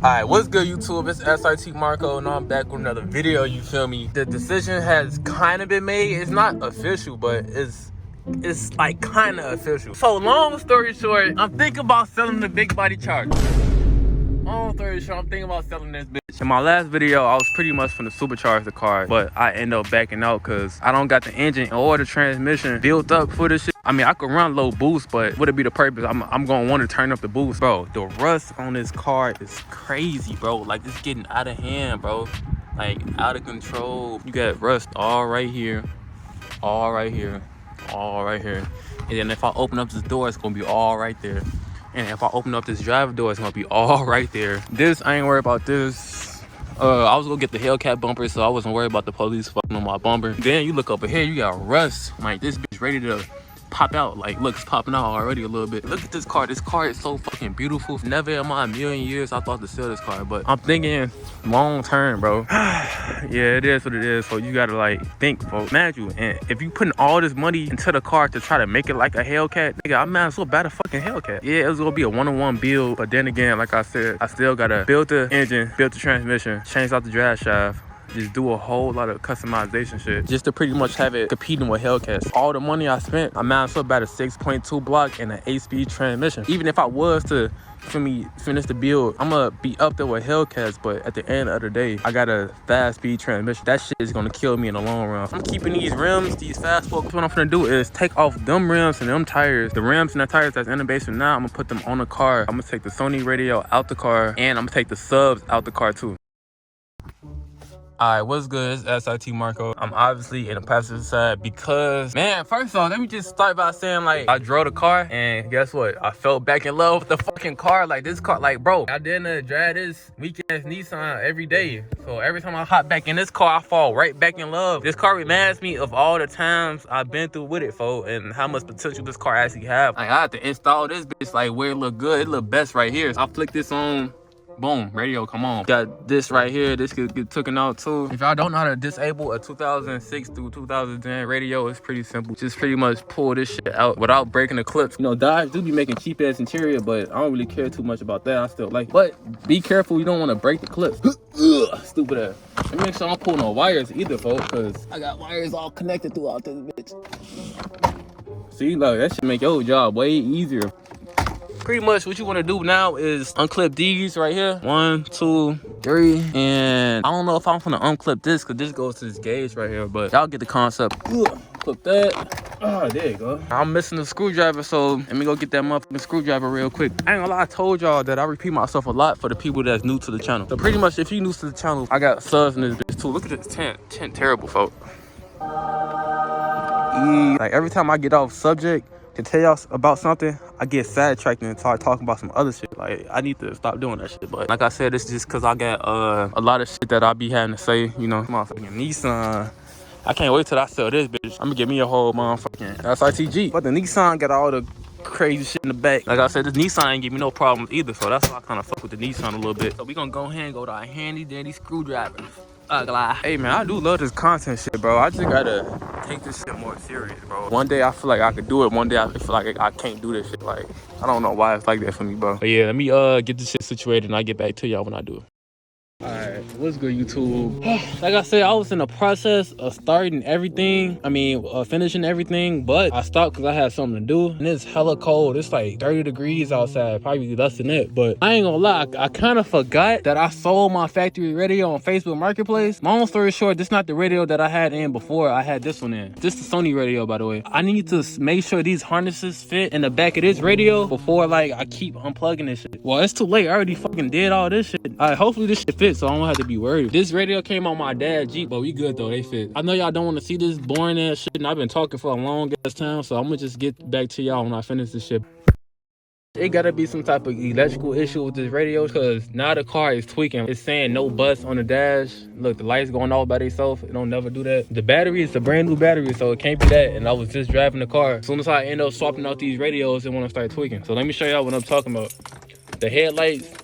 Alright, what's good YouTube? It's SRTMarcco and I'm back with another video, you feel me? The decision has kind of been made. It's not official, but it's like kind of official. So long story short, I'm thinking about selling the big body Charger. Long story short, I'm thinking about selling this bitch. In my last video, I was pretty much finna supercharge the car, but I end up backing out because I don't got the engine or the transmission built up for this shit. I mean, I could run low boost, but would it be the purpose? I'm gonna want to turn up the boost. Bro, the rust on this car is crazy, bro. Like, it's getting out of hand, bro. Like, out of control. You got rust all right here, all right here, all right here. And then if I open up this door, it's gonna be all right there. And if I open up this driver door, it's gonna be all right there. This, I ain't worried about this. I was gonna get the Hellcat bumper, so I wasn't worried about the police fucking on my bumper. Then you look over here, you got rust. Like, this bitch ready to pop out. Like, look, it's popping out already a little bit. Look at this car. This car is so fucking beautiful. Never in my million years I thought to sell this car, but I'm thinking long term, bro. Yeah, it is what it is. So you gotta like think, folks. Imagine, and if you putting all this money into the car to try to make it like a Hellcat, nigga, I might as well buy a fucking Hellcat. Yeah, it was gonna be a one-on-one build, but then again, like I said, I still gotta build the engine, build the transmission, change out the drive shaft, just do a whole lot of customization shit just to pretty much have it competing with Hellcats. All the money I spent, I might as well buy a 6.2 block and an 8-speed transmission. Even if I was to finish the build, I'm gonna be up there with Hellcats, but at the end of the day, I got a fast-speed transmission. That shit is gonna kill me in the long run. I'm keeping these rims, these fast forks. What I'm gonna do is take off them rims and them tires. The rims and the tires that's in the basement now, I'm gonna put them on the car. I'm gonna take the Sony radio out the car, and I'm gonna take the subs out the car too. Alright, what's good? It's SRTMarcco. I'm obviously in the passenger side because, man, first off, let me just start by saying, like, I drove the car and guess what? I fell back in love with the fucking car. Like, this car, like, bro, I didn't drive this weekend's Nissan every day. So every time I hop back in this car, I fall right back in love. This car reminds me of all the times I've been through with it, folks, and how much potential this car actually have. Like, I had to install this bitch, like, where it look good. It look best right here. So I flick this on. Boom, radio, come on. Got this right here. This could get taken out too. If y'all don't know how to disable a 2006 through 2010 radio, it's pretty simple. Just pretty much pull this shit out without breaking the clips. You know, Dodge do be making cheap ass interior, but I don't really care too much about that. I still like it. But be careful, you don't want to break the clips. Stupid ass. Let me make sure I don't pull no wires either, folks, because I got wires all connected throughout this bitch. See, like, that should make your job way easier. Pretty much what you want to do now is unclip these right here. 1, 2, 3. And I don't know if I'm gonna unclip this because this goes to this gauge right here, but y'all get the concept. Clip that. Oh, there you go. I'm missing the screwdriver, so let me go get that motherfucking screwdriver real quick. I ain't gonna lie, I told y'all that I repeat myself a lot for the people that's new to the channel. So pretty much if you new to the channel, I got subs in this bitch too. Look at this tent. Tent terrible, folks. Like, every time I get off subject to tell y'all about something, I get sidetracked and start talking about some other shit. Like, I need to stop doing that shit. But like I said, it's just because I got a lot of shit that I be having to say, you know. Motherfucking Nissan. I can't wait till I sell this bitch. I'm gonna give me a whole motherfucking SRTG. But the Nissan got all the crazy shit in the back. Like I said, this Nissan ain't give me no problems either, so that's why I kind of fuck with the Nissan a little bit. So we gonna go ahead and go to our handy dandy screwdriver. Hey man, I do love this content shit, bro. I just gotta take this shit more serious, bro. One day I feel like I could do it. One day I feel like I can't do this shit. Like, I don't know why it's like that for me, bro. But yeah, let me get this shit situated and I'll get back to y'all when I do it. Alright, what's good YouTube? Like I said, I was in the process of starting everything. I mean, finishing everything, but I stopped because I had something to do. And it's hella cold. It's like 30 degrees outside, probably less than that. But I ain't gonna lie, I kind of forgot that I sold my factory radio on Facebook Marketplace. Long story short, this is not the radio that I had in before. I had this one in. This is the Sony radio, by the way. I need to make sure these harnesses fit in the back of this radio before, like, I keep unplugging this shit. Well, it's too late. I already fucking did all this shit. Hopefully this shit fits, so I don't have to be worried. This radio came on my dad's Jeep, but we good though. They fit. I know y'all don't want to see this boring ass shit, and I've been talking for a long ass time, so I'm gonna just get back to y'all when I finish this shit. It gotta be some type of electrical issue with this radio, because now the car is tweaking. It's saying no bus on the dash. Look, the lights going off by themselves. It don't never do that. The battery is a brand new battery, so it can't be that. And I was just driving the car. As soon as I end up swapping out these radios, it wanna start tweaking. So let me show y'all what I'm talking about. The headlights,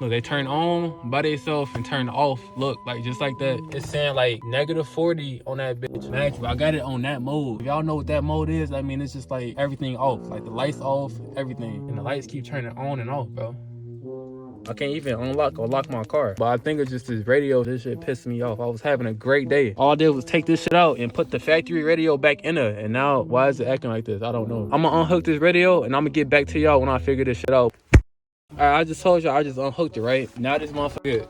look, they turn on by themselves and turn off. Look, like, just like that. It's saying like -40 on that bitch. Actually, I got it on that mode. If y'all know what that mode is, I mean, it's just like everything off. Like the lights off, everything. And the lights keep turning on and off, bro. I can't even unlock or lock my car. But I think it's just this radio. This shit pissed me off. I was having a great day. All I did was take this shit out and put the factory radio back in there. And now, why is it acting like this? I don't know. I'm gonna unhook this radio and I'm gonna get back to y'all when I figure this shit out. Alright, I just told y'all I just unhooked it, right? Now this motherfucker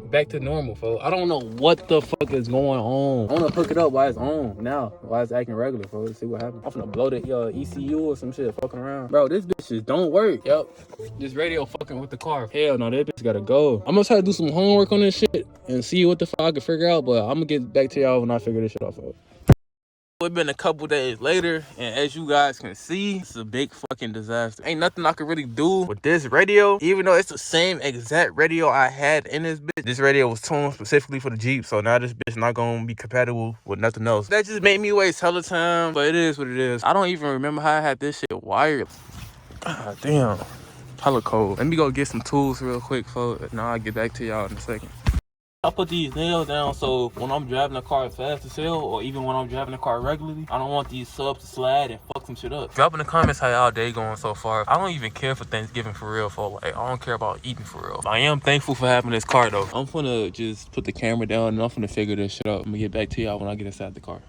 back to normal, folks. I don't know what the fuck is going on. I wanna hook it up while it's on now. While it's acting regular, folks. Let's see what happens. I'm finna blow the ECU or some shit fucking around. Bro, this bitch just don't work. Yep. This radio fucking with the car. Hell no, that bitch gotta go. I'm gonna try to do some homework on this shit and see what the fuck I can figure out, but I'm gonna get back to y'all when I figure this shit out, folks. It's been a couple days later, and as you guys can see, it's a big fucking disaster. Ain't nothing I can really do with this radio, even though it's the same exact radio I had in this bitch. This radio was tuned specifically for the Jeep, so now this bitch not gonna be compatible with nothing else. That just made me waste hella time, but it is what it is. I don't even remember how I had this shit wired. God damn, hella cold. Let me go get some tools real quick, folks. Now I'll get back to y'all in a second. I put these nails down so when I'm driving the car fast as hell, or even when I'm driving the car regularly, I don't want these subs to slide and fuck some shit up. Drop in the comments how y'all day going so far. I don't even care for Thanksgiving for real, folks. Like, I don't care about eating for real. I am thankful for having this car though. I'm gonna just put the camera down and I'm gonna figure this shit out. I'm gonna get back to y'all when I get inside the car.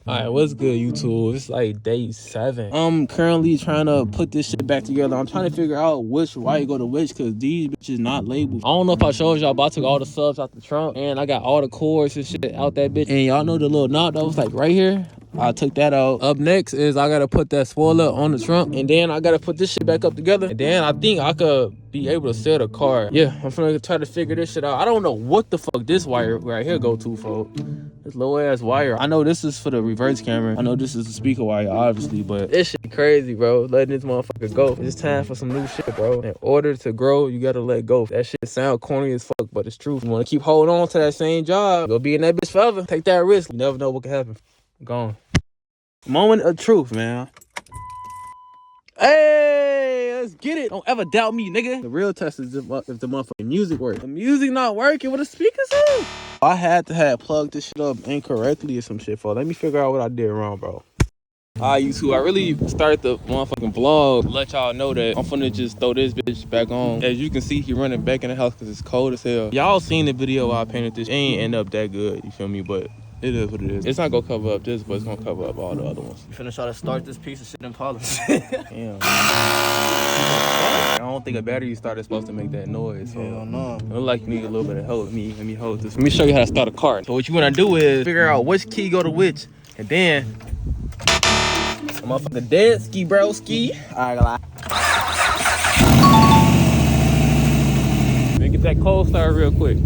Alright, what's good, YouTube? It's like day 7. I'm currently trying to put this shit back together. I'm trying to figure out which wire go to which, because these bitches not labeled. I don't know if I showed y'all, but I took all the subs out the trunk and I got all the cords and shit out that bitch. And y'all know the little knob that was like right here? I took that out. Up next is I gotta put that spoiler on the trunk, and then I gotta put this shit back up together, and then I think I could be able to sell the car. Yeah, I'm gonna try to figure this shit out. I don't know what the fuck this wire right here go to, folks. This low ass wire. I know this is for the reverse camera. I know this is the speaker wire, obviously, but this shit crazy, bro. Letting this motherfucker go. It's time for some new shit, bro. In order to grow, you gotta let go. That shit sound corny as fuck, but it's true. You wanna keep holding on to that same job, go be in that bitch forever. Take that risk. You never know what can happen. Gone. Moment of truth, man. Hey, let's get it. Don't ever doubt me, nigga. The real test is if the motherfucking music works. The music not working, what the speakers on? I had to have plugged this shit up incorrectly or some shit for. Let me figure out what I did wrong, bro. Alright, YouTube, I really started the motherfucking vlog to let y'all know that I'm finna just throw this bitch back on. As you can see, he running back in the house because it's cold as hell. Y'all seen the video where I painted this. It ain't end up that good, you feel me? But it is what it is. It's not gonna cover up this, but it's gonna cover up all the other ones. You finna try to start this piece of shit in polish. Damn. I don't think a battery starter is supposed to make that noise. So Hell no. It look like you need a little bit of help. Let me hold this. Let me show you how to start a car. So what you wanna do is figure out which key go to which, and then motherfucker dead ski bro ski. Alright, lie. Let me get that cold start real quick.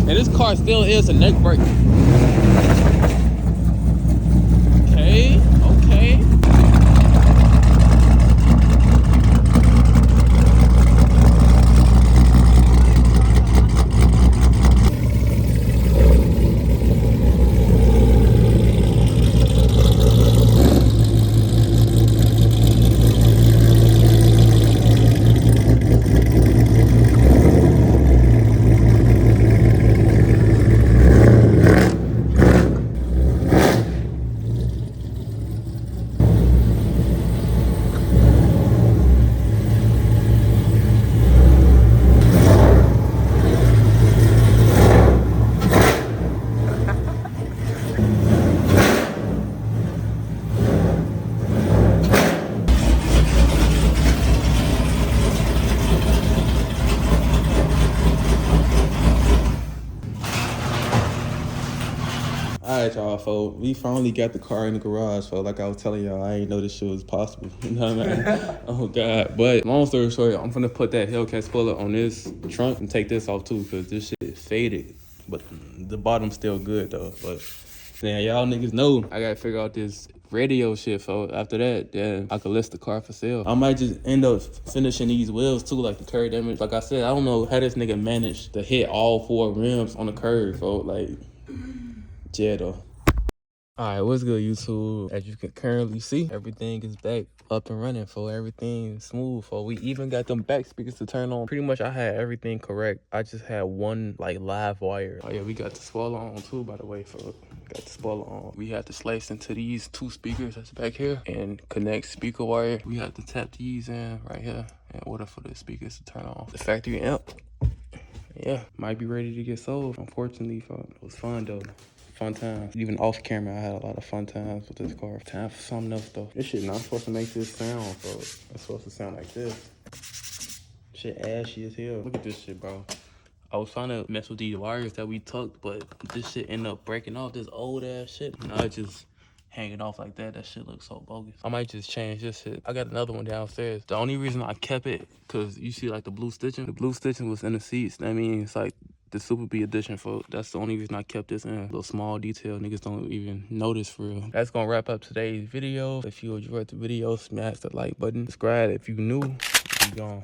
And this car still is a neck brake. Okay, okay. Alright, y'all, folks. We finally got the car in the garage, folks. Like I was telling y'all, I ain't know this shit was possible. You know what I mean? Oh, God. But long story short, I'm gonna put that Hellcat spoiler on this trunk and take this off, too, because this shit is faded. But the bottom's still good, though. But, man, y'all niggas know I gotta figure out this radio shit, folks. After that, then I could list the car for sale. I might just end up finishing these wheels too, like the curb damage. Like I said, I don't know how this nigga managed to hit all 4 rims on the curb, folks. Like, yeah, though. Alright, what's good, YouTube? As you can currently see, everything is back up and running, for everything smooth. For we even got them back speakers to turn on. Pretty much I had everything correct. I just had one like live wire. Oh yeah, we got the spoiler on too, by the way, folks. Got the spoiler on. We have to slice into these 2 speakers that's back here and connect speaker wire. We have to tap these in right here in order for the speakers to turn on. The factory amp, yeah, might be ready to get sold. Unfortunately, folks, it was fun though. Fun times. Even off camera, I had a lot of fun times with this car. Time for something else though. This shit not supposed to make this sound, folks. It's supposed to sound like this. Shit ashy as hell. Look at this shit, bro. I was trying to mess with these wires that we tucked, but this shit ended up breaking off. This old ass shit. Now it's just hanging off like that. That shit looks so bogus. I might just change this shit. I got another one downstairs. The only reason I kept it, cause you see like the blue stitching. The blue stitching was in the seats. That means it's like the Super B edition, folks. That's the only reason I kept this in. Little small detail niggas don't even notice for real. That's gonna wrap up today's video. If you enjoyed the video, smash the like button. Subscribe if you new. You gone.